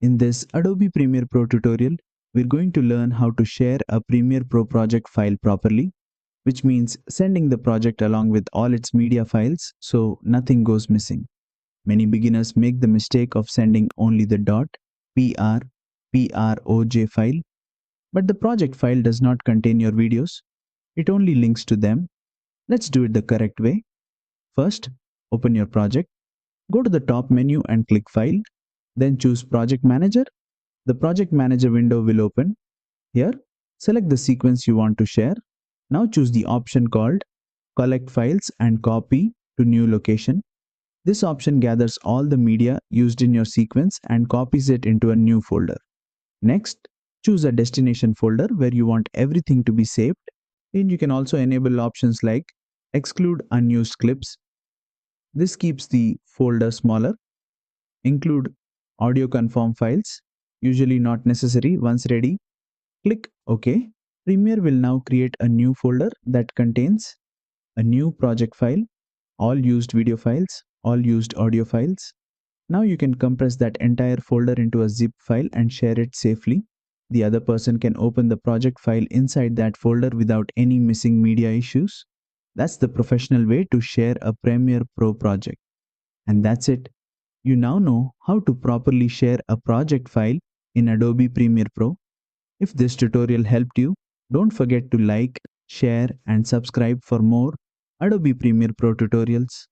In this Adobe Premiere Pro tutorial, we're going to learn how to share a Premiere Pro project file properly, which means sending the project along with all its media files so nothing goes missing. Many beginners make the mistake of sending only the .prproj file, but the project file does not contain your videos. It only links to them. Let's do it the correct way. First, open your project. Go to the top menu and click File. Then choose Project Manager. The Project Manager window will open. Here, select the sequence you want to share. Now choose the option called Collect Files and Copy to New Location. This option gathers all the media used in your sequence and copies it into a new folder. Next, choose a destination folder where you want everything to be saved. And you can also enable options like Exclude Unused Clips. This keeps the folder smaller. Include audio conform files, usually not necessary. Once ready, click OK. Premiere will now create a new folder that contains a new project file, all used video files, all used audio files. Now you can compress that entire folder into a zip file and share it safely. The other person can open the project file inside that folder without any missing media issues. That's the professional way to share a Premiere Pro project. And that's it. You now know how to properly share a project file in Adobe Premiere Pro. If this tutorial helped you, don't forget to like, share, and subscribe for more Adobe Premiere Pro tutorials.